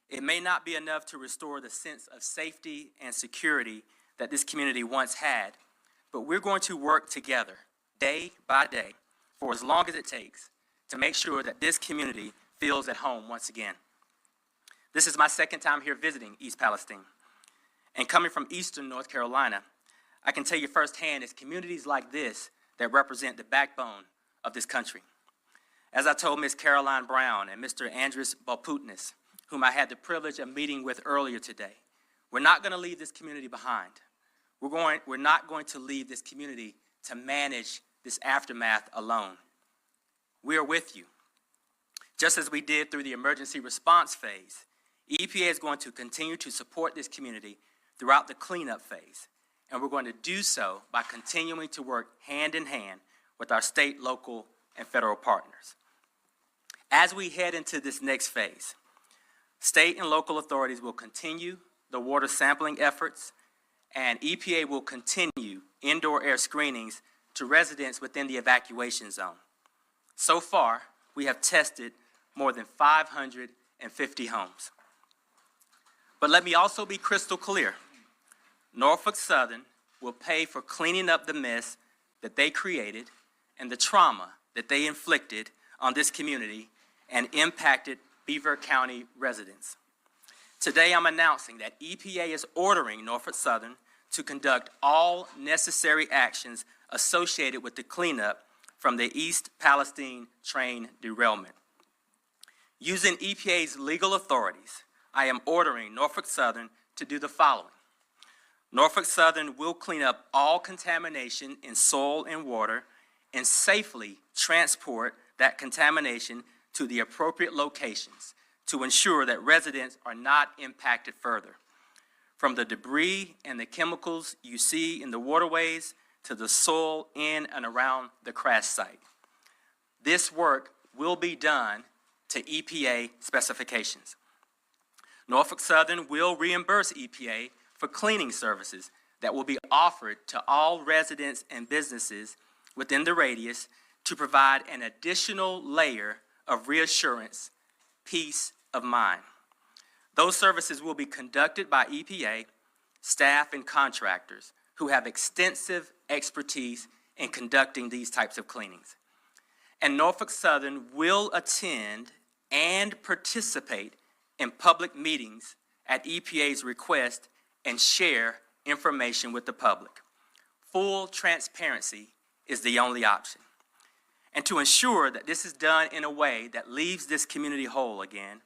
It may not be enough to restore the sense of safety and security that this community once had, but we're going to work together day by day for as long as it takes to make sure that this community feels at home once again. This is my second time here visiting East Palestine. And coming from Eastern North Carolina, I can tell you firsthand it's communities like this that represent the backbone of this country. As I told Ms. Caroline Brown and Mr. Andres Balputnis, whom I had the privilege of meeting with earlier today, we're not going to leave this community behind. We're not going to leave this community to manage this aftermath alone. We are with you. Just as we did through the emergency response phase, EPA is going to continue to support this community throughout the cleanup phase, and we're going to do so by continuing to work hand in hand with our state, local, and federal partners. As we head into this next phase, state and local authorities will continue the water sampling efforts, and EPA will continue indoor air screenings to residents within the evacuation zone. So far, we have tested more than 550 homes. But let me also be crystal clear. Norfolk Southern will pay for cleaning up the mess that they created and the trauma that they inflicted on this community and impacted Beaver County residents. Today, I'm announcing that EPA is ordering Norfolk Southern to conduct all necessary actions associated with the cleanup from the East Palestine train derailment. Using EPA's legal authorities, I am ordering Norfolk Southern to do the following. Norfolk Southern will clean up all contamination in soil and water and safely transport that contamination to the appropriate locations to ensure that residents are not impacted further. From the debris and the chemicals you see in the waterways to the soil in and around the crash site. This work will be done to EPA specifications. Norfolk Southern will reimburse EPA for cleaning services that will be offered to all residents and businesses within the radius to provide an additional layer of reassurance, peace of mind. Those services will be conducted by EPA, staff, and contractors who have extensive expertise in conducting these types of cleanings. And Norfolk Southern will attend and participate in public meetings at EPA's request and share information with the public. Full transparency is the only option. And to ensure that this is done in a way that leaves this community whole again,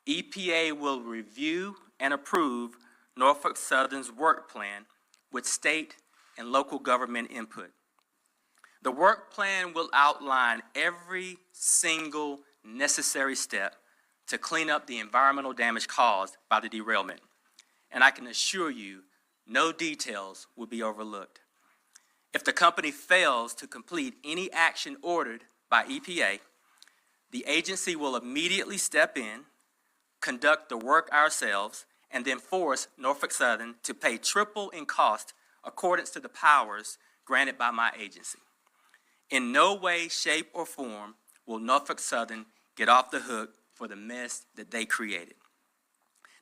EPA will review and approve Norfolk Southern's work plan with state and local government input. The work plan will outline every single necessary step to clean up the environmental damage caused by the derailment. And I can assure you, no details will be overlooked. If the company fails to complete any action ordered by EPA, the agency will immediately step in, conduct the work ourselves, and then force Norfolk Southern to pay triple in cost accordance to the powers granted by my agency. In no way, shape, or form will Norfolk Southern get off the hook for the mess that they created.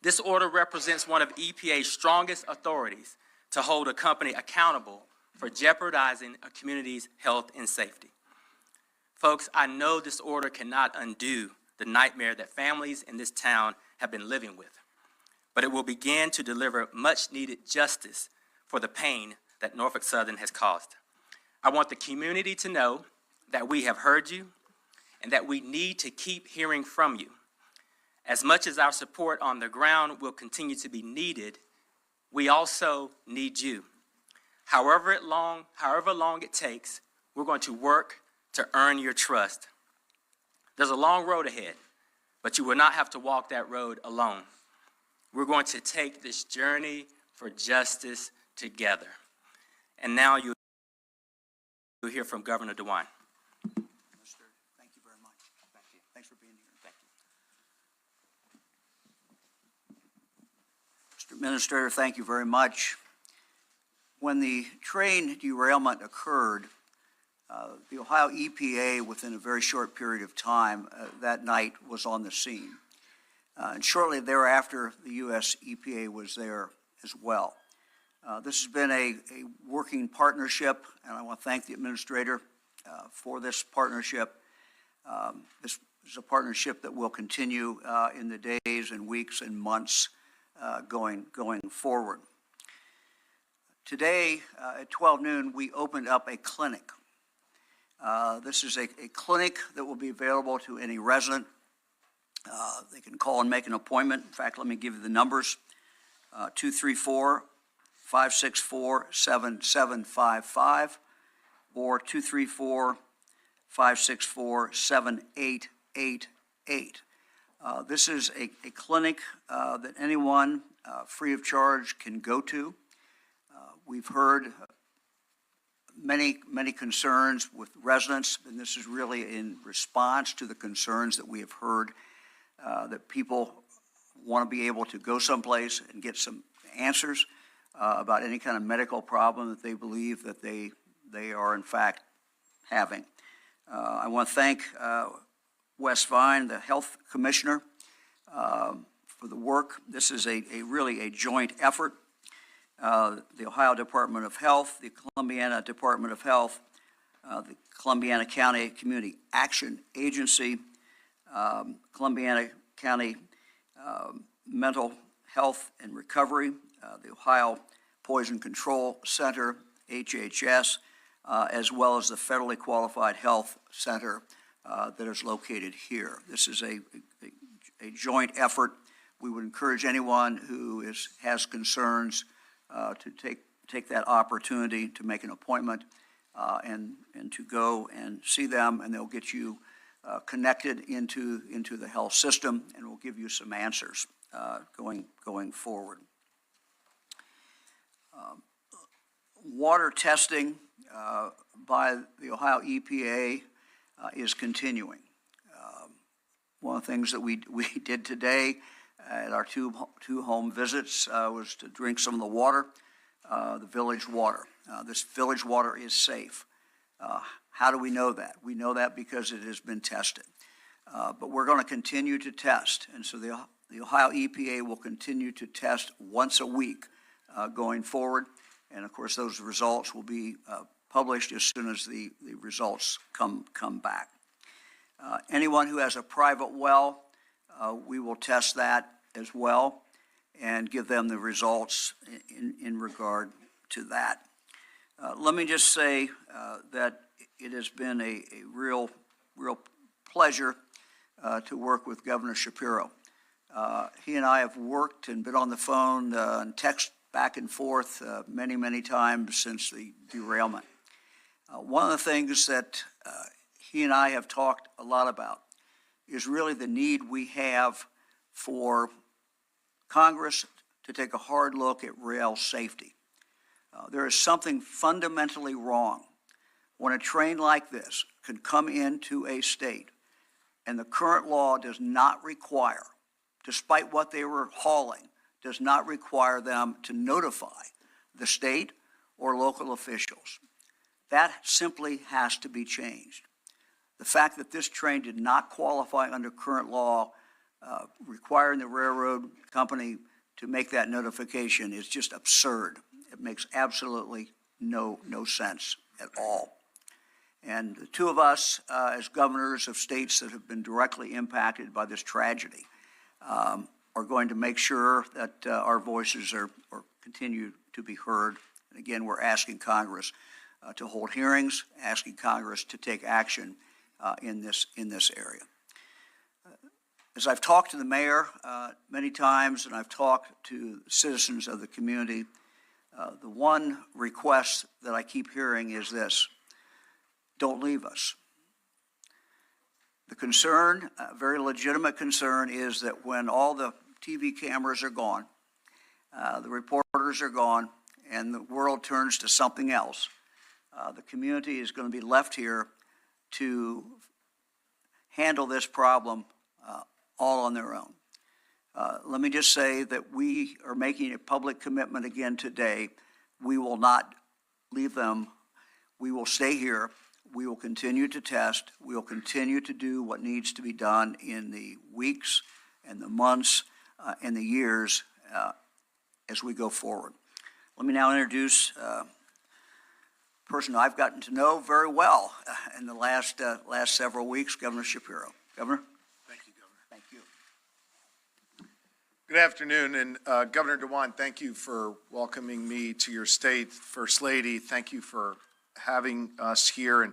This order represents one of EPA's strongest authorities to hold a company accountable for jeopardizing a community's health and safety. Folks, I know this order cannot undo the nightmare that families in this town have been living with, but it will begin to deliver much-needed justice for the pain that Norfolk Southern has caused. I want the community to know that we have heard you and that we need to keep hearing from you. As much as our support on the ground will continue to be needed, we also need you. However long it takes, we're going to work to earn your trust. There's a long road ahead, but you will not have to walk that road alone. We're going to take this journey for justice together. And now you'll hear from Governor DeWine. Minister, thank you very much. Thank you. Thanks for being here. Thank you. Mr. Minister, thank you very much. When the train derailment occurred, the Ohio EPA, within a very short period of time that night, was on the scene. And shortly thereafter, the U.S. EPA was there as well. This has been a working partnership, and I want to thank the administrator for this partnership. This is a partnership that will continue in the days and weeks and months going forward. Today at 12 noon, we opened up a clinic. This is a clinic that will be available to any resident. They can call and make an appointment. In fact, let me give you the numbers. 234-564-7755 or 234-564-7888. This is a clinic that anyone free of charge can go to. We've heard many concerns with residents, and this is really in response to the concerns that we have heard that people want to be able to go someplace and get some answers about any kind of medical problem that they believe that they are in fact having. I want to thank Wes Vine, the health commissioner, for the work. This is really a joint effort. The Ohio Department of Health, the Columbiana Department of Health, the Columbiana County Community Action Agency, Columbiana County Mental Health and Recovery, the Ohio Poison Control Center, HHS, as well as the Federally Qualified Health Center that is located here. This is a joint effort. We would encourage anyone who has concerns to take that opportunity to make an appointment and to go and see them, and they'll get you connected into the health system, and will give you some answers going forward. Water testing by the Ohio EPA is continuing. One of the things that we did today at our two home visits was to drink some of the water, the village water. This village water is safe. How do we know that? We know that because it has been tested. But we're going to continue to test, and so the Ohio EPA will continue to test once a week going forward, and of course those results will be published as soon as the results come back. Anyone who has a private well, we will test that as well and give them the results in regard to that. Let me just say that it has been a real pleasure to work with Governor Shapiro. He and I have worked and been on the phone and text back and forth many times since the derailment. One of the things that he and I have talked a lot about is really the need we have for Congress to take a hard look at rail safety. There is something fundamentally wrong when a train like this can come into a state and the current law does not require, despite what they were hauling, does not require them to notify the state or local officials. That simply has to be changed. The fact that this train did not qualify under current law requiring the railroad company to make that notification is just absurd. It makes absolutely no sense at all. And the two of us, as governors of states that have been directly impacted by this tragedy, are going to make sure that our voices are continue to be heard. And again, we're asking Congress to hold hearings, asking Congress to take action in this area. As I've talked to the mayor many times, and I've talked to citizens of the community, the one request that I keep hearing is this: don't leave us. The concern, a very legitimate concern, is that when all the TV cameras are gone, the reporters are gone, and the world turns to something else, the community is going to be left here to handle this problem all on their own. Let me just say that we are making a public commitment again today. We will not leave them. We will stay here. We will continue to test. We will continue to do what needs to be done in the weeks and the months and the years as we go forward. Let me now introduce a person I've gotten to know very well in the last several weeks, Governor Shapiro. Governor? Thank you, Governor. Thank you. Good afternoon, and Governor DeWine, thank you for welcoming me to your state. First Lady, thank you for having us here, and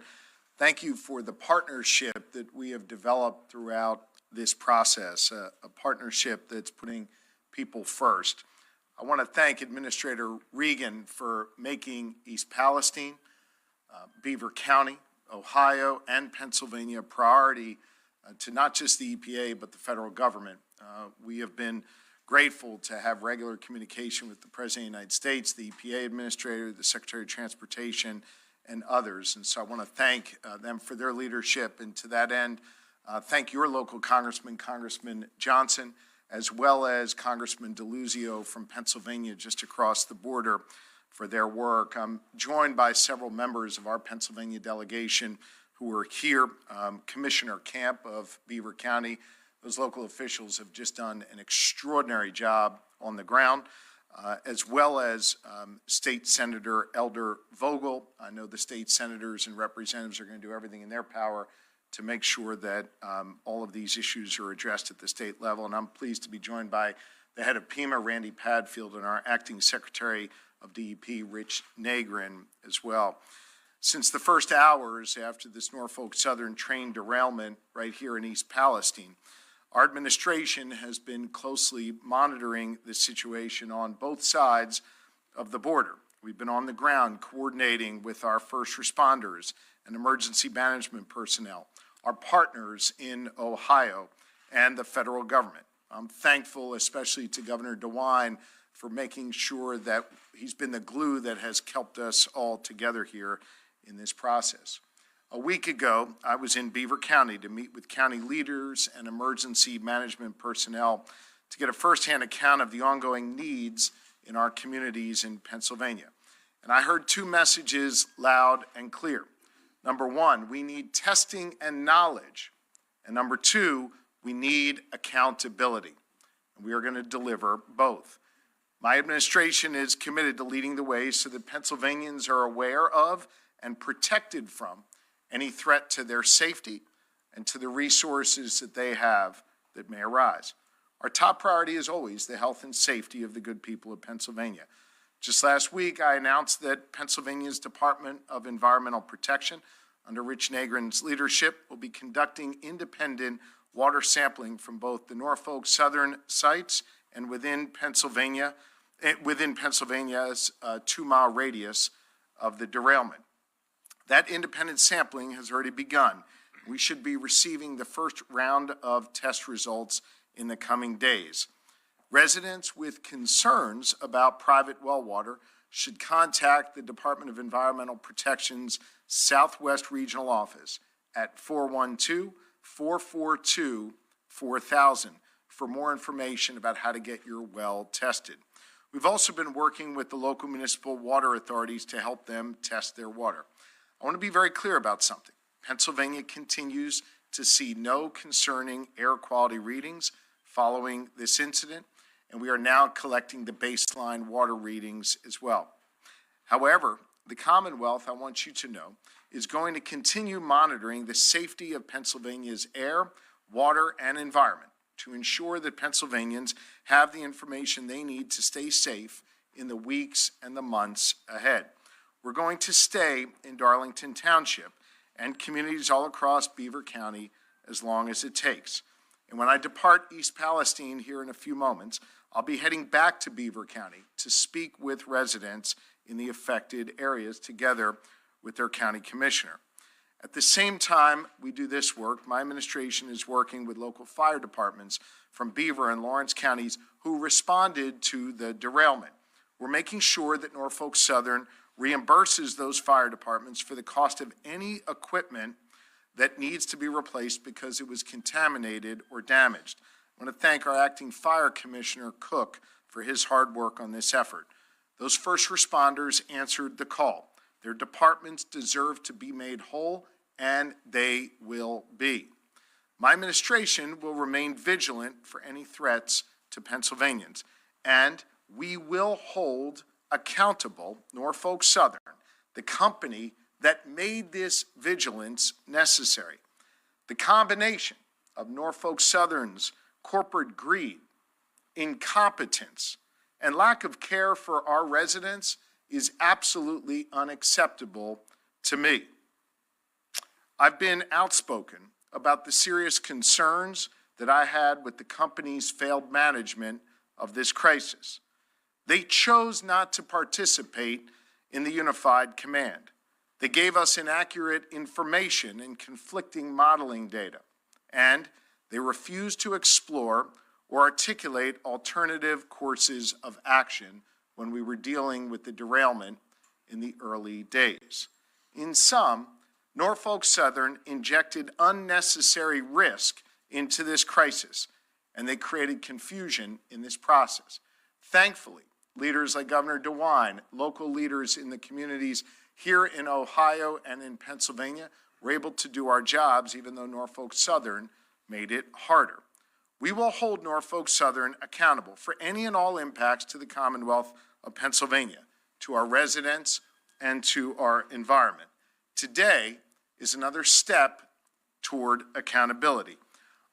thank you for the partnership that we have developed throughout this process, a partnership that's putting people first. I want to thank Administrator Regan for making East Palestine, Beaver County, Ohio, and Pennsylvania a priority to not just the EPA, but the federal government. We have been grateful to have regular communication with the President of the United States, the EPA Administrator, the Secretary of Transportation, and others. And so I want to thank them for their leadership. And to that end, thank your local Congressman, Congressman Johnson, as well as Congressman DeLuzio from Pennsylvania, just across the border, for their work. I'm joined by several members of our Pennsylvania delegation who are here. Commissioner Camp of Beaver County. Those local officials have just done an extraordinary job on the ground, as well as State Senator Elder Vogel. I know the state senators and representatives are going to do everything in their power to make sure that all of these issues are addressed at the state level. And I'm pleased to be joined by the head of PEMA, Randy Padfield, and our acting Secretary of DEP, Rich Nagrin, as well. Since the first hours after this Norfolk Southern train derailment right here in East Palestine, our administration has been closely monitoring the situation on both sides of the border. We've been on the ground coordinating with our first responders and emergency management personnel, our partners in Ohio, and the federal government. I'm thankful, especially to Governor DeWine, for making sure that he's been the glue that has kept us all together here in this process. A week ago, I was in Beaver County to meet with county leaders and emergency management personnel to get a firsthand account of the ongoing needs in our communities in Pennsylvania. And I heard two messages loud and clear. Number one, we need testing and knowledge. And number two, we need accountability. And we are going to deliver both. My administration is committed to leading the way so that Pennsylvanians are aware of and protected from any threat to their safety and to the resources that they have that may arise. Our top priority is always the health and safety of the good people of Pennsylvania. Just last week, I announced that Pennsylvania's Department of Environmental Protection, under Rich Nagrin's leadership, will be conducting independent water sampling from both the Norfolk Southern sites and within Pennsylvania's 2-mile radius of the derailment. That independent sampling has already begun. We should be receiving the first round of test results in the coming days. Residents with concerns about private well water should contact the Department of Environmental Protection's Southwest Regional Office at 412-442-4000 for more information about how to get your well tested. We've also been working with the local municipal water authorities to help them test their water. I want to be very clear about something. Pennsylvania continues to see no concerning air quality readings following this incident, and we are now collecting the baseline water readings as well. However, the Commonwealth, I want you to know, is going to continue monitoring the safety of Pennsylvania's air, water, and environment to ensure that Pennsylvanians have the information they need to stay safe in the weeks and the months ahead. We're going to stay in Darlington Township and communities all across Beaver County as long as it takes. And when I depart East Palestine here in a few moments, I'll be heading back to Beaver County to speak with residents in the affected areas together with their county commissioner. At the same time we do this work, my administration is working with local fire departments from Beaver and Lawrence counties who responded to the derailment. We're making sure that Norfolk Southern reimburses those fire departments for the cost of any equipment that needs to be replaced because it was contaminated or damaged. I want to thank our acting fire commissioner, Cook, for his hard work on this effort. Those first responders answered the call. Their departments deserve to be made whole, and they will be. My administration will remain vigilant for any threats to Pennsylvanians, and we will hold accountable Norfolk Southern, the company that made this vigilance necessary. The combination of Norfolk Southern's corporate greed, incompetence, and lack of care for our residents is absolutely unacceptable to me. I've been outspoken about the serious concerns that I had with the company's failed management of this crisis. They chose not to participate in the unified command. They gave us inaccurate information and conflicting modeling data, and they refused to explore or articulate alternative courses of action when we were dealing with the derailment in the early days. In sum, Norfolk Southern injected unnecessary risk into this crisis, and they created confusion in this process. Thankfully, leaders like Governor DeWine, local leaders in the communities here in Ohio and in Pennsylvania were able to do our jobs, even though Norfolk Southern made it harder. We will hold Norfolk Southern accountable for any and all impacts to the Commonwealth of Pennsylvania, to our residents, and to our environment. Today is another step toward accountability.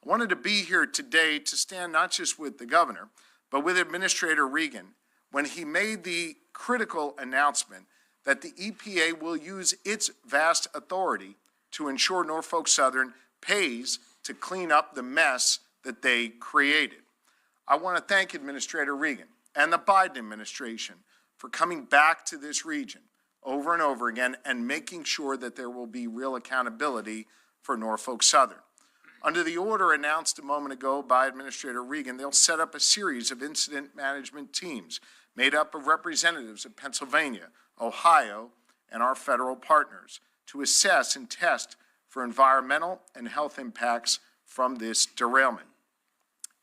I wanted to be here today to stand not just with the governor, but with Administrator Regan when he made the critical announcement that the EPA will use its vast authority to ensure Norfolk Southern pays to clean up the mess that they created. I want to thank Administrator Regan and the Biden administration for coming back to this region over and over again and making sure that there will be real accountability for Norfolk Southern. Under the order announced a moment ago by Administrator Regan, they'll set up a series of incident management teams made up of representatives of Pennsylvania, Ohio, and our federal partners to assess and test for environmental and health impacts from this derailment.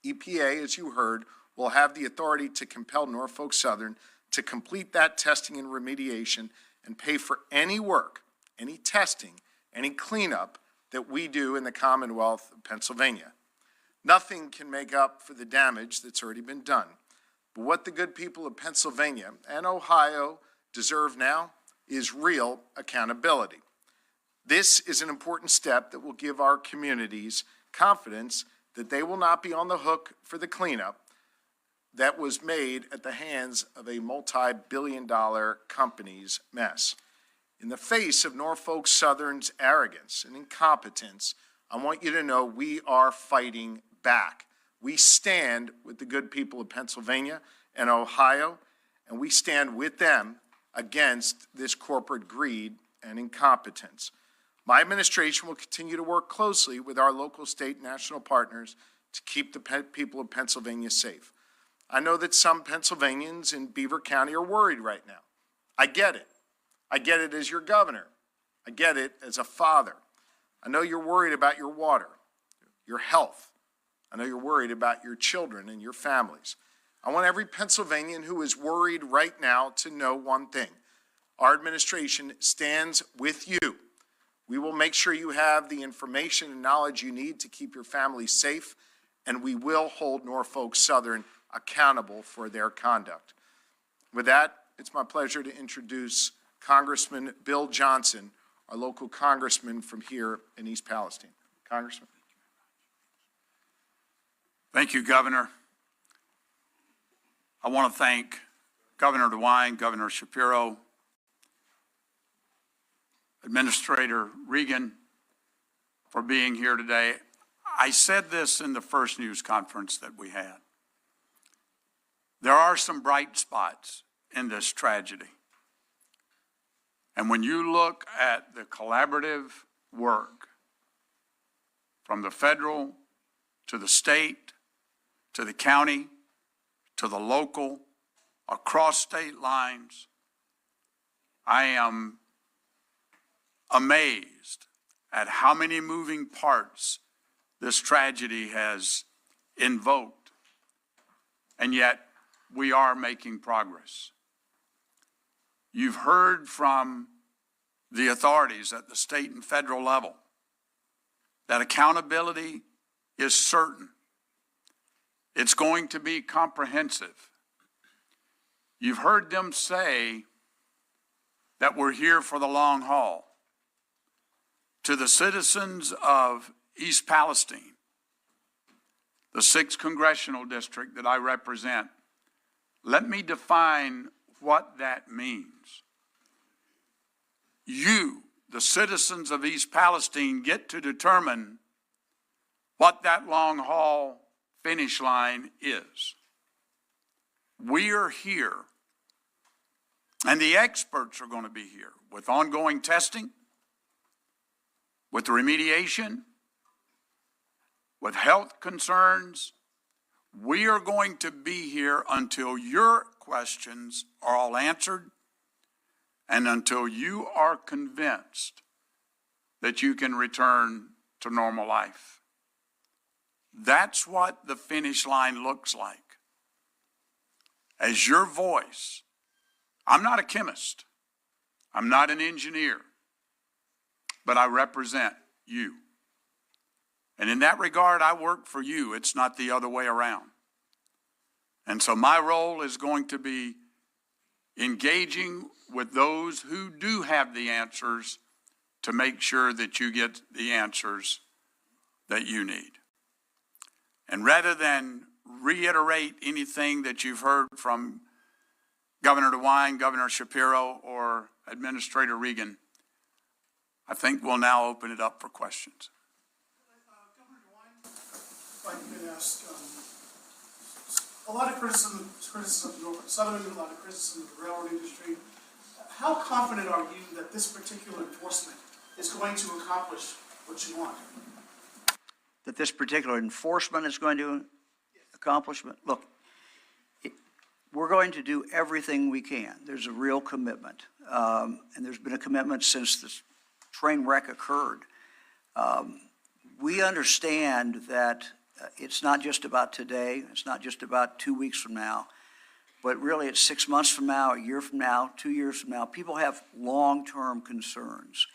EPA, as you heard, will have the authority to compel Norfolk Southern to complete that testing and remediation and pay for any work, any testing, any cleanup that we do in the Commonwealth of Pennsylvania. Nothing can make up for the damage that's already been done. But what the good people of Pennsylvania and Ohio deserve now is real accountability. This is an important step that will give our communities confidence that they will not be on the hook for the cleanup that was made at the hands of a multi-billion-dollar company's mess. In the face of Norfolk Southern's arrogance and incompetence, I want you to know we are fighting back. We stand with the good people of Pennsylvania and Ohio, and we stand with them against this corporate greed and incompetence. My administration will continue to work closely with our local, state, and national partners to keep the people of Pennsylvania safe. I know that some Pennsylvanians in Beaver County are worried right now. I get it. I get it as your governor. I get it as a father. I know you're worried about your water, your health. I know you're worried about your children and your families. I want every Pennsylvanian who is worried right now to know one thing. Our administration stands with you. We will make sure you have the information and knowledge you need to keep your family safe, and we will hold Norfolk Southern accountable for their conduct. With that, it's my pleasure to introduce Congressman Bill Johnson, our local congressman from here in East Palestine. Congressman. Thank you, Governor. I want to thank Governor DeWine, Governor Shapiro, Administrator Regan for being here today. I said this in the first news conference that we had. There are some bright spots in this tragedy. And when you look at the collaborative work from the federal to the state, to the county, to the local, across state lines, I am amazed at how many moving parts this tragedy has invoked. And yet, we are making progress. You've heard from the authorities at the state and federal level that accountability is certain. It's going to be comprehensive. You've heard them say that we're here for the long haul. To the citizens of East Palestine, the 6th congressional district that I represent, let me define what that means. You, the citizens of East Palestine, get to determine what that long haul finish line is. We are here, and the experts are going to be here with ongoing testing, with remediation, with health concerns. We are going to be here until your questions are all answered and until you are convinced that you can return to normal life. That's what the finish line looks like. As your voice, I'm not a chemist, I'm not an engineer, but I represent you. And in that regard, I work for you. It's not the other way around. And so my role is going to be engaging with those who do have the answers to make sure that you get the answers that you need. And rather than reiterate anything that you've heard from Governor DeWine, Governor Shapiro, or Administrator Regan, I think we'll now open it up for questions. Governor DeWine, if I could ask, a lot of criticism of Norfolk Southern, a lot of criticism of the railroad industry. How confident are you that this particular enforcement is going to accomplish what you want? That this particular enforcement is going to accomplish? Look, we're going to do everything we can. There's a real commitment, and there's been a commitment since this train wreck occurred. We understand that it's not just about today, it's not just about 2 weeks from now, but really it's 6 months from now, a year from now, 2 years from now. People have long-term concerns,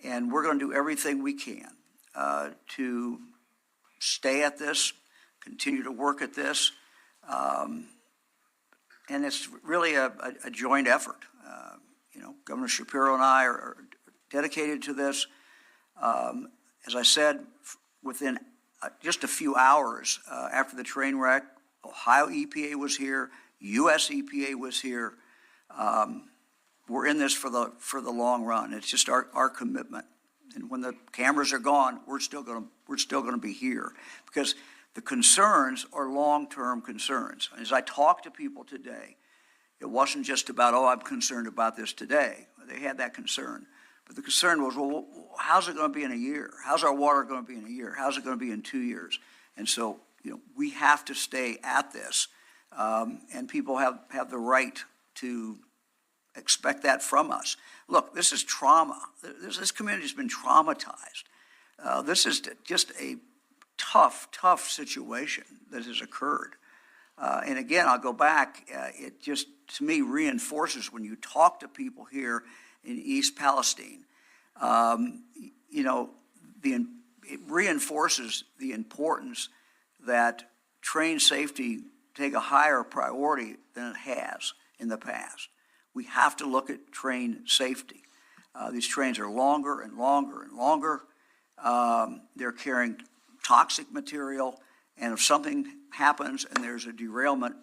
and we're going to do everything we can to stay at this, continue to work at this, and it's really a joint effort. Governor Shapiro and I are dedicated to this. As I said, within just a few hours after the train wreck, Ohio EPA was here, U.S. EPA was here. We're in this for the long run. It's just our commitment. And when the cameras are gone, we're still going to be here because the concerns are long-term concerns. As I talk to people today, it wasn't just about, oh, I'm concerned about this today. They had that concern. But the concern was, well, how's it going to be in a year? How's our water going to be in a year? How's it going to be in 2 years? And so, we have to stay at this. And people have the right to expect that from us. Look, this is trauma. This community has been traumatized. This is just a tough situation that has occurred. And again, I'll go back. It just, to me, reinforces when you talk to people here in East Palestine, it reinforces the importance that train safety take a higher priority than it has in the past. We have to look at train safety. These trains are longer and longer and longer. They're carrying toxic material, and if something happens and there's a derailment,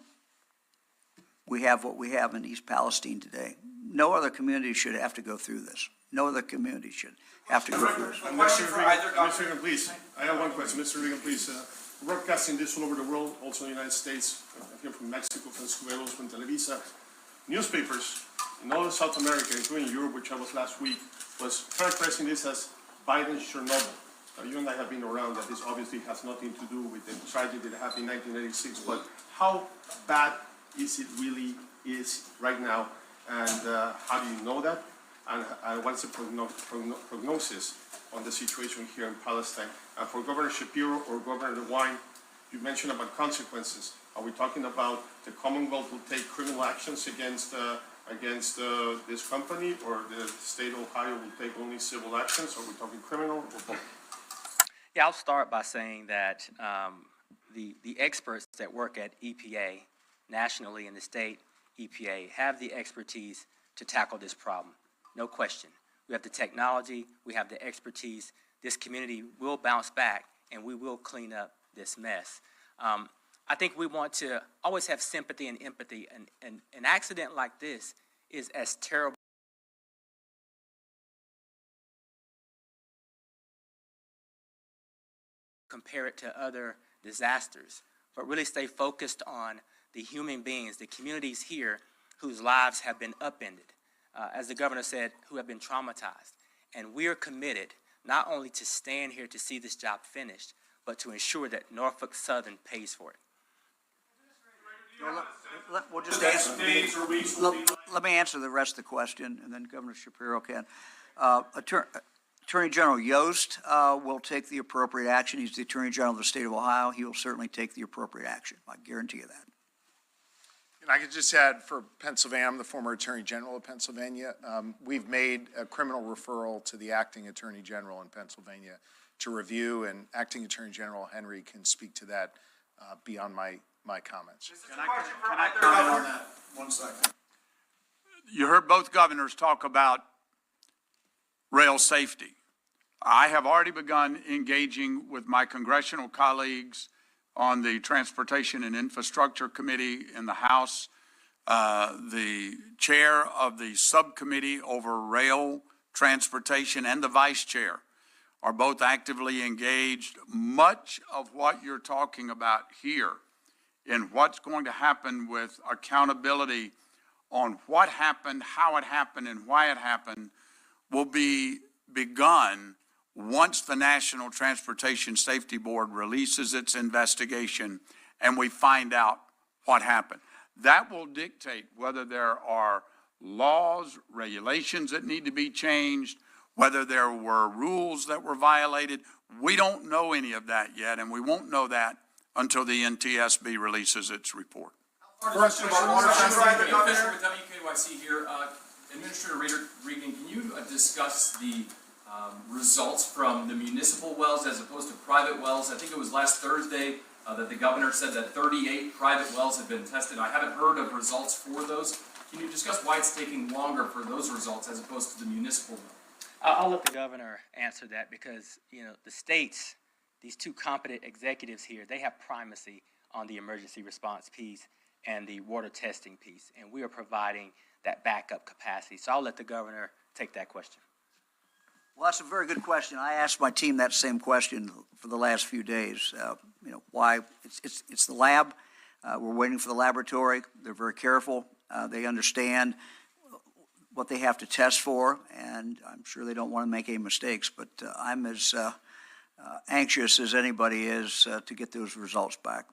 we have what we have in East Palestine today. No other community should have to go through this. No other community should have to go through this. Mr. Regan, please. I have one question. Mr. Regan, please. Broadcasting this all over the world, also in the United States, here from Mexico, from Escuelos, from Televisa. Newspapers in all of South America, including Europe, which I was last week, was characterizing this as Biden's Chernobyl. You and I have been around that. This obviously has nothing to do with the tragedy that happened in 1986, but how bad is it really right now, and how do you know that, and what's the prognosis on the situation here in Palestine? And for Governor Shapiro or Governor DeWine, you mentioned about consequences. Are we talking about the Commonwealth will take criminal actions against this company, or the state of Ohio will take only civil actions? Are we talking criminal or both? Yeah, I'll start by saying that the experts that work at EPA nationally and the state EPA have the expertise to tackle this problem. No question. We have the technology, we have the expertise. This community will bounce back and we will clean up this mess. I think we want to always have sympathy and empathy. And an accident like this is as terrible. Compare it to other disasters, but really stay focused on the human beings, the communities here whose lives have been upended, as the governor said, who have been traumatized. And we are committed not only to stand here to see this job finished, but to ensure that Norfolk Southern pays for it. We'll just answer. Let me answer the rest of the question, and then Governor Shapiro can. Attorney General Yost will take the appropriate action. He's the Attorney General of the state of Ohio. He will certainly take the appropriate action. I guarantee you that. And I could just add for Pennsylvania, I'm the former Attorney General of Pennsylvania. We've made a criminal referral to the Acting Attorney General in Pennsylvania to review, and Acting Attorney General Henry can speak to that beyond my comments. Can I comment on that? 1 second. You heard both governors talk about rail safety. I have already begun engaging with my congressional colleagues on the Transportation and Infrastructure Committee in the House. The chair of the subcommittee over rail transportation and the vice chair are both actively engaged. Much of what you're talking about here and what's going to happen with accountability on what happened, how it happened, and why it happened will be begun once the National Transportation Safety Board releases its investigation and we find out what happened. That will dictate whether there are laws, regulations that need to be changed, whether there were rules that were violated. We don't know any of that yet, and we won't know that until the NTSB releases its report. Question about water testing. With WKYC here. Administrator Regan, can you discuss the results from the municipal wells as opposed to private wells? I think it was last Thursday that the governor said that 38 private wells had been tested. I haven't heard of results for those. Can you discuss why it's taking longer for those results as opposed to the municipal well? I'll let the governor answer that because, you know, the states, these two competent executives here, they have primacy on the emergency response piece and the water testing piece, and we are providing that backup capacity. So I'll let the governor take that question. Well, that's a very good question. I asked my team that same question for the last few days. You know, why? It's the lab. We're waiting for the laboratory. They're very careful. They understand what they have to test for, and I'm sure they don't want to make any mistakes, but I'm as anxious as anybody is to get those results back.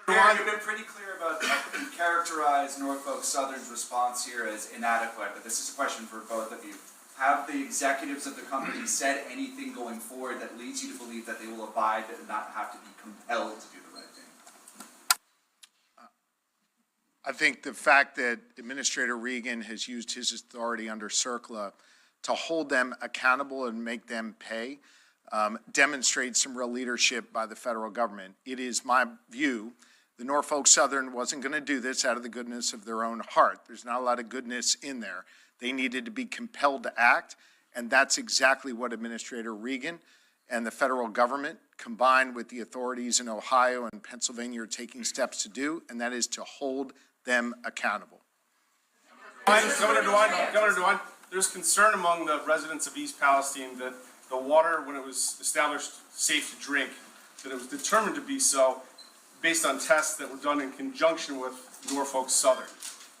Governor, you've been pretty clear about you characterize Norfolk Southern's response here as inadequate, but this is a question for both of you. Have the executives of the company said anything going forward that leads you to believe that they will abide and not have to be compelled to do the right thing? I think the fact that Administrator Regan has used his authority under CERCLA to hold them accountable and make them pay demonstrates some real leadership by the federal government. It is my view the Norfolk Southern wasn't going to do this out of the goodness of their own heart. There's not a lot of goodness in there. They needed to be compelled to act, and that's exactly what Administrator Regan and the federal government, combined with the authorities in Ohio and Pennsylvania, are taking steps to do, and that is to hold them accountable. Governor DeWine, there's concern among the residents of East Palestine that the water, when it was established safe to drink, that it was determined to be so based on tests that were done in conjunction with Norfolk Southern.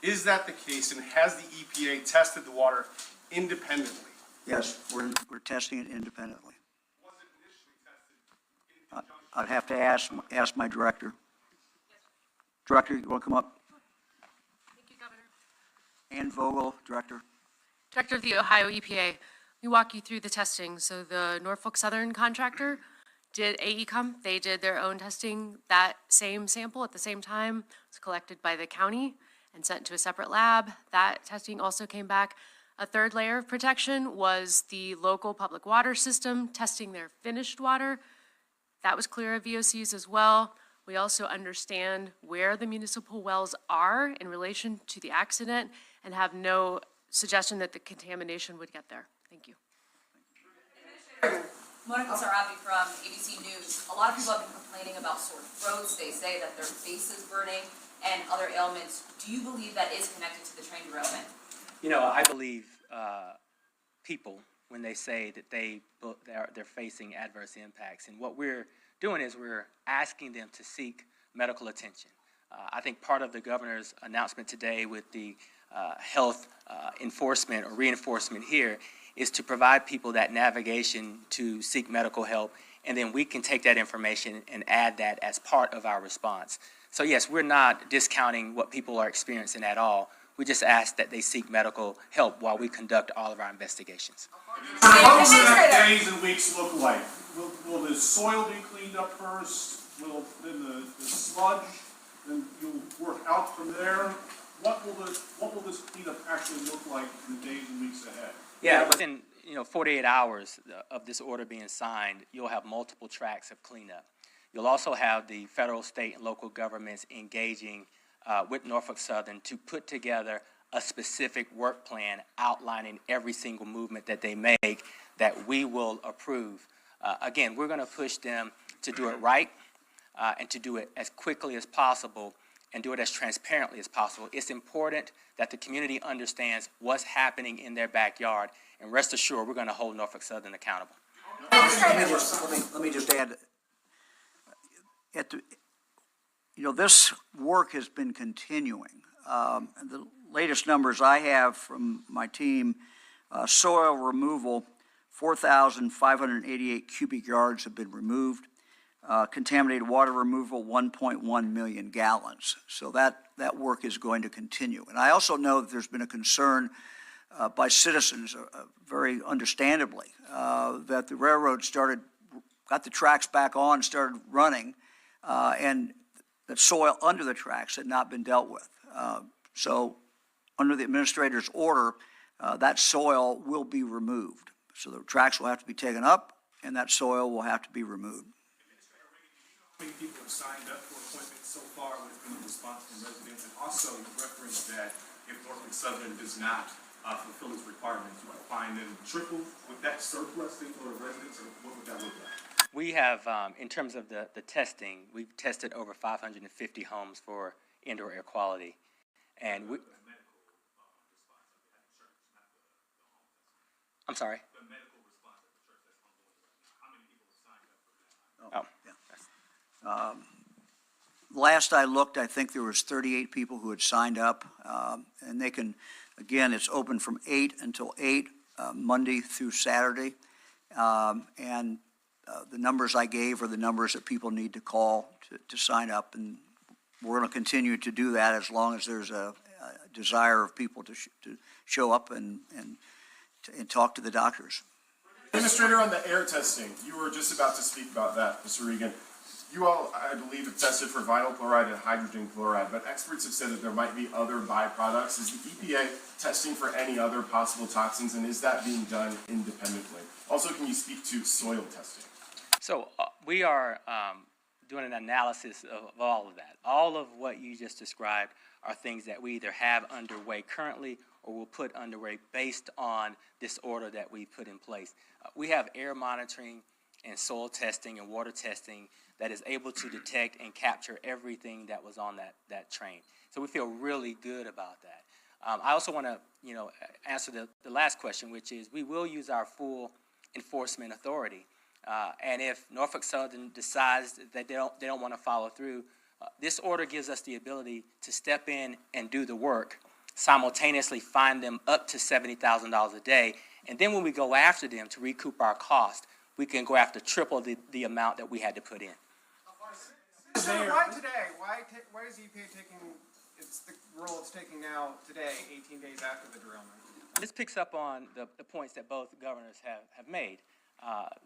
Is that the case, and has the EPA tested the water independently? Yes, we're testing it independently. Was it initially tested in conjunction? I'd have to ask my director. Director, you want to come up? Thank you, Governor. Ann Vogel, Director. Director of the Ohio EPA, let me walk you through the testing. So the Norfolk Southern contractor did AECOM. They did their own testing. That same sample at the same time was collected by the county and sent to a separate lab. That testing also came back. A third layer of protection was the local public water system testing their finished water That was clear of VOCs as well. We also understand where the municipal wells are in relation to the accident and have no suggestion that the contamination would get there. Thank you. Monica Sarabi from ABC News. A lot of people have been complaining about sore throats. They say that their face is burning and other ailments. Do you believe that is connected to the train derailment? You know, I believe people when they say that they're facing adverse impacts. And what we're doing is we're asking them to seek medical attention. I think part of the governor's announcement today with the health enforcement or reinforcement here is to provide people that navigation to seek medical help, and then we can take that information and add that as part of our response. So yes, we're not discounting what people are experiencing at all. We just ask that they seek medical help while we conduct all of our investigations. What will the next days and weeks look like? Will the soil be cleaned up first? Will then the sludge, then you'll work out from there? What will this cleanup actually look like in the days and weeks ahead? Yeah, within 48 hours of this order being signed, you'll have multiple tracks of cleanup. You'll also have the federal, state, and local governments engaging with Norfolk Southern to put together a specific work plan outlining every single movement that they make that we will approve. Again, we're going to push them to do it right and to do it as quickly as possible and do it as transparently as possible. It's important that the community understands what's happening in their backyard, and rest assured, we're going to hold Norfolk Southern accountable. Let me just add, this work has been continuing. The latest numbers I have from my team, soil removal, 4,588 cubic yards have been removed. Contaminated water removal, 1.1 million gallons. So that work is going to continue. And I also know that there's been a concern by citizens, very understandably, that the railroad got the tracks back on, started running, and that soil under the tracks had not been dealt with. So under the administrator's order, that soil will be removed. So the tracks will have to be taken up, and that soil will have to be removed. How many people have signed up for appointments so far? What has been the response from residents? And also, you referenced that if Norfolk Southern does not fulfill its requirements, you might find them triple. Would that surplus thing for the residents, or what would that look like? We have, in terms of the testing, we've tested over 550 homes for indoor air quality. And we, I'm sorry? The medical response at the church that's ongoing. How many people have signed up for that? Oh. Last I looked, I think there was 38 people who had signed up, and they can, again, it's open from 8 until 8, Monday through Saturday, and the numbers I gave are the numbers that people need to call to sign up, and we're going to continue to do that as long as there's a desire of people to show up and talk to the doctors. Administrator, on the air testing, you were just about to speak about that, Mr. Regan. You all, I believe, have tested for vinyl chloride and hydrogen chloride, but experts have said that there might be other byproducts. Is the EPA testing for any other possible toxins, and is that being done independently? Also, can you speak to soil testing? So we are doing an analysis of all of that. All of what you just described are things that we either have underway currently or will put underway based on this order that we put in place. We have air monitoring and soil testing and water testing that is able to detect and capture everything that was on that train. So we feel really good about that. I also want to, answer the last question, which is we will use our full enforcement authority. And if Norfolk Southern decides that they don't want to follow through, this order gives us the ability to step in and do the work, simultaneously fine them up to $70,000 a day, and then when we go after them to recoup our cost, we can go after triple the amount that we had to put in. So why today? Why is EPA taking the role it's taking now today, 18 days after the derailment? This picks up on the points that both governors have made.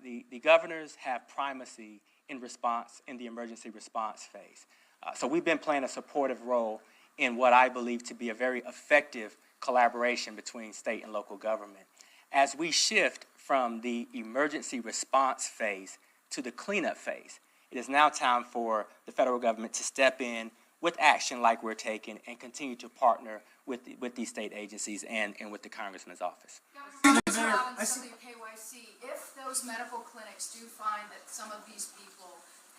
The governors have primacy in the emergency response phase. So we've been playing a supportive role in what I believe to be a very effective collaboration between state and local government. As we shift from the emergency response phase to the cleanup phase, It is now time for the federal government to step in with action like we're taking and continue to partner with these state agencies and with the Congressman's office. Governor Robbins, WKYC, if those medical clinics do find that some of these people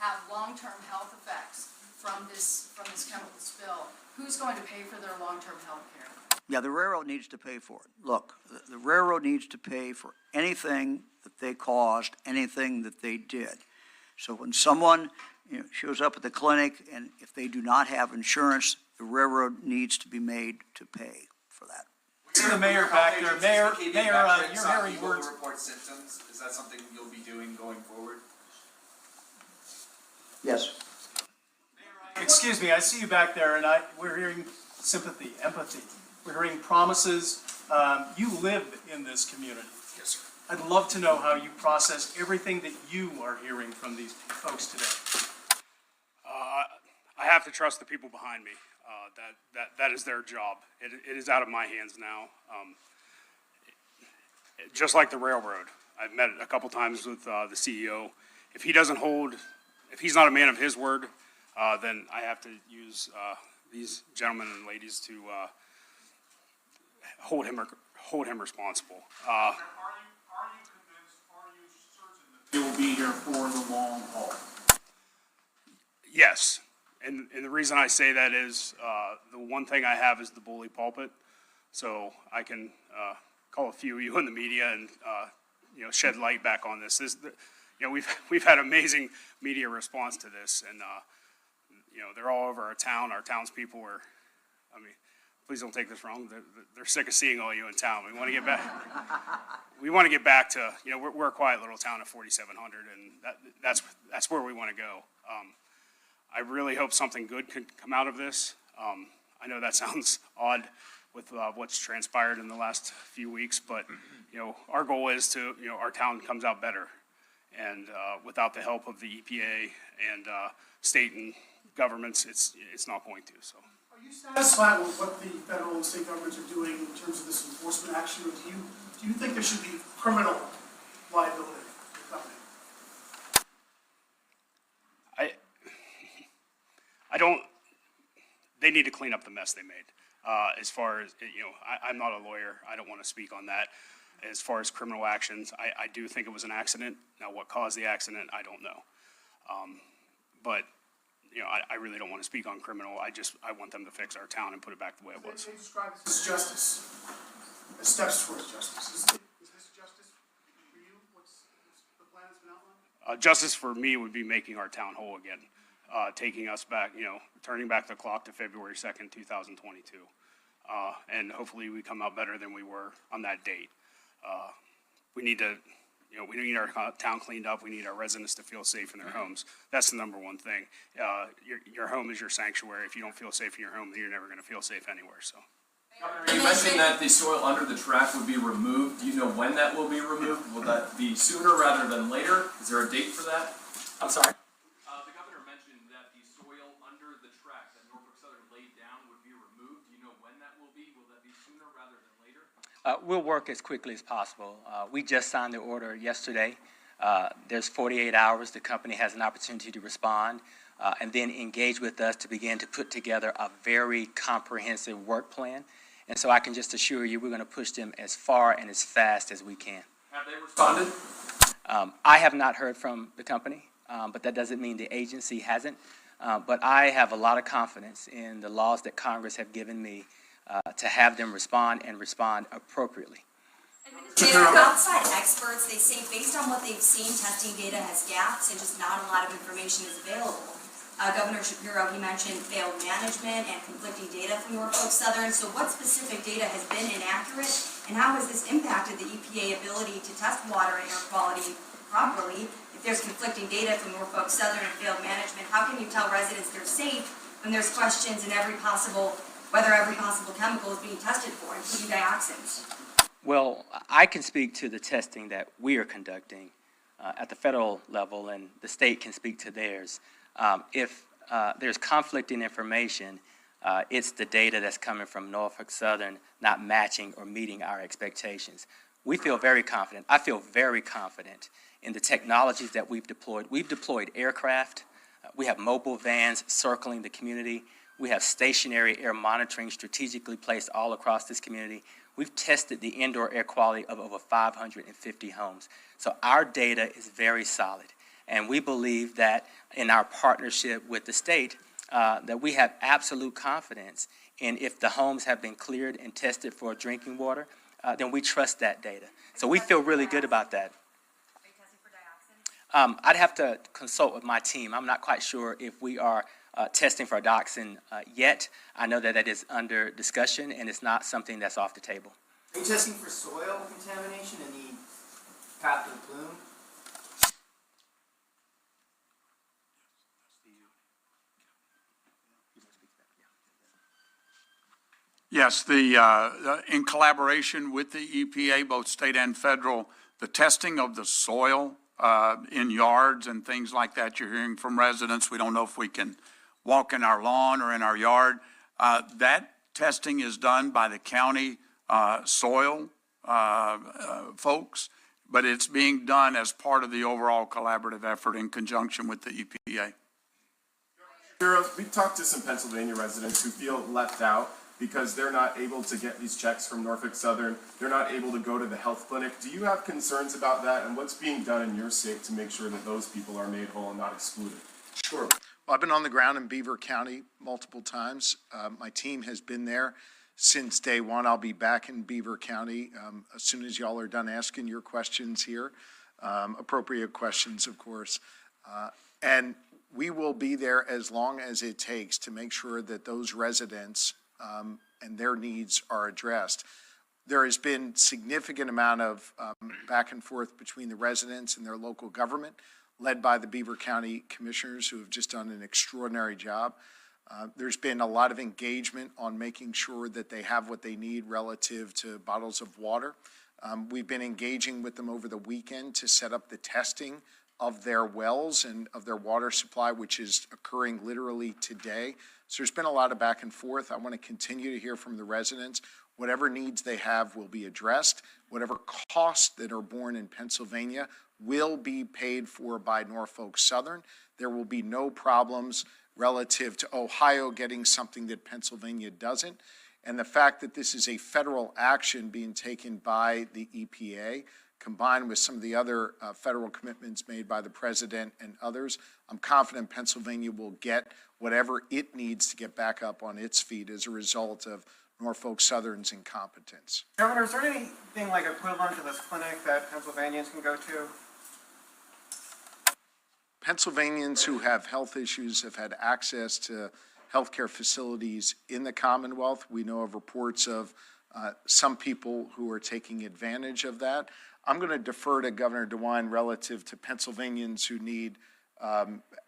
have long-term health effects from this chemical spill, who's going to pay for their long-term health care? Yeah, the railroad needs to pay for it. Look, the railroad needs to pay for anything that they caused, anything that they did. So when someone shows up at the clinic and if they do not have insurance, the railroad needs to be made to pay for that. See the mayor back there. Mayor, you're hearing People words. who report symptoms, is that something you'll be doing going forward? Yes. Excuse me, I see you back there, and we're hearing sympathy, empathy. We're hearing promises. You live in this community. Yes, sir. I'd love to know how you process everything that you are hearing from these folks today. I have to trust the people behind me. That is their job. It is out of my hands now. Just like the railroad, I've met a couple times with the CEO. If he's not a man of his word, then I have to use these gentlemen and ladies to hold him responsible. Are you convinced, are you certain that they will be here for the long haul? Yes, and the reason I say that is the one thing I have is the bully pulpit, so I can call a few of you in the media and shed light back on this. We've had amazing media response to this, and they're all over our town. Our townspeople are, please don't take this wrong. They're sick of seeing all you in town. We want to get back. We want to get back to we're a quiet little town of 4,700, and that's where we want to go. I really hope something good can come out of this. I know that sounds odd with what's transpired in the last few weeks, but our goal is to our town comes out better, and without the help of the EPA and state and governments, it's not going to. So. Are you satisfied with what the federal and state governments are doing in terms of this enforcement action, or do you think there should be criminal liability for the company? I don't. They need to clean up the mess they made. As far as I'm not a lawyer. I don't want to speak on that. As far as criminal actions, I do think it was an accident. Now, what caused the accident, I don't know. But I really don't want to speak on criminal. I want them to fix our town and put it back the way it was. They describe this as justice, as steps towards justice. Is this justice for you? What's the plan that's been outlined? Justice for me would be making our town whole again, taking us back, turning back the clock to February 2nd, 2022. And hopefully we come out better than we were on that date. We need to, we need our town cleaned up. We need our residents to feel safe in their homes. That's the number one thing. Your home is your sanctuary. If you don't feel safe in your home, then you're never going to feel safe anywhere. So. Governor, you mentioned that the soil under the track would be removed. Do you know when that will be removed? Will that be sooner rather than later? Is there a date for that? I'm sorry? The governor mentioned that the soil under the track that Norfolk Southern laid down would be removed. Do you know when that will be? Will that be sooner rather than later? We'll work as quickly as possible. We just signed the order yesterday. There's 48 hours. The company has an opportunity to respond and then engage with us to begin to put together a very comprehensive work plan. And so I can just assure you we're going to push them as far and as fast as we can. Have they responded? I have not heard from the company, but that doesn't mean the agency hasn't. But I have a lot of confidence in the laws that Congress have given me to have them respond and respond appropriately. Administrator, outside experts, they say based on what they've seen, testing data has gaps and just not a lot of information is available. Governor Shapiro, he mentioned failed management and conflicting data from Norfolk Southern. So what specific data has been inaccurate, and how has this impacted the EPA ability to test water and air quality properly? If there's conflicting data from Norfolk Southern and failed management, how can you tell residents they're safe when there's questions in whether every possible chemical is being tested for, including dioxins? Well, I can speak to the testing that we are conducting at the federal level, and the state can speak to theirs. If there's conflicting information, it's the data that's coming from Norfolk Southern not matching or meeting our expectations. we feel very confident. I feel very confident in the technologies that we've deployed. We've deployed aircraft. We have mobile vans circling the community. We have stationary air monitoring strategically placed all across this community. We've tested the indoor air quality of over 550 homes. So our data is very solid. And we believe that in our partnership with the state, that we have absolute confidence in if the homes have been cleared and tested for drinking water, then we trust that data. So we feel really good about that. Are you testing for dioxin? I'd have to consult with my team. I'm not quite sure if we are testing for dioxin yet. I know that that is under discussion, and it's not something that's off the table. Are you testing for soil contamination in the path of plume? Yes, in collaboration with the EPA, both state and federal, the testing of the soil in yards and things like that, you're hearing from residents, we don't know if we can walk in our lawn or in our yard. That testing is done by the county soil folks, but it's being done as part of the overall collaborative effort in conjunction with the EPA. We've talked to some Pennsylvania residents who feel left out because they're not able to get these checks from Norfolk Southern. They're not able to go to the health clinic. Do you have concerns about that, and what's being done in your state to make sure that those people are made whole and not excluded? Sure. Well, I've been on the ground in Beaver County multiple times. My team has been there since day one. I'll be back in Beaver County as soon as y'all are done asking your questions here, appropriate questions, of course. And we will be there as long as it takes to make sure that those residents and their needs are addressed. There has been significant amount of back and forth between the residents and their local government, led by the Beaver County commissioners who have just done an extraordinary job. There's been a lot of engagement on making sure that they have what they need relative to bottles of water. We've been engaging with them over the weekend to set up the testing of their wells and of their water supply, which is occurring literally today. So there's been a lot of back and forth. I want to continue to hear from the residents. Whatever needs they have will be addressed. Whatever costs that are borne in Pennsylvania will be paid for by Norfolk Southern. There will be no problems relative to Ohio getting something that Pennsylvania doesn't. And the fact that this is a federal action being taken by the EPA, combined with some of the other federal commitments made by the president and others, I'm confident Pennsylvania will get whatever it needs to get back up on its feet as a result of Norfolk Southern's incompetence. Governor, is there anything like equivalent to this clinic that Pennsylvanians can go to? Pennsylvanians who have health issues have had access to healthcare facilities in the Commonwealth. We know of reports of some people who are taking advantage of that. I'm going to defer to Governor DeWine relative to Pennsylvanians who need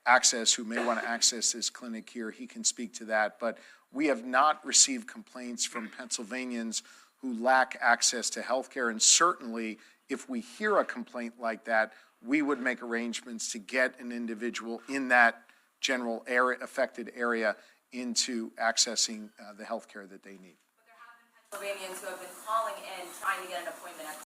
access, who may want to access this clinic here. He can speak to that. But we have not received complaints from Pennsylvanians who lack access to health care. And certainly, if we hear a complaint like that, we would make arrangements to get an individual in that general area, affected area, into accessing the health care that they need. But there have been Pennsylvanians who have been calling in trying to get an appointment at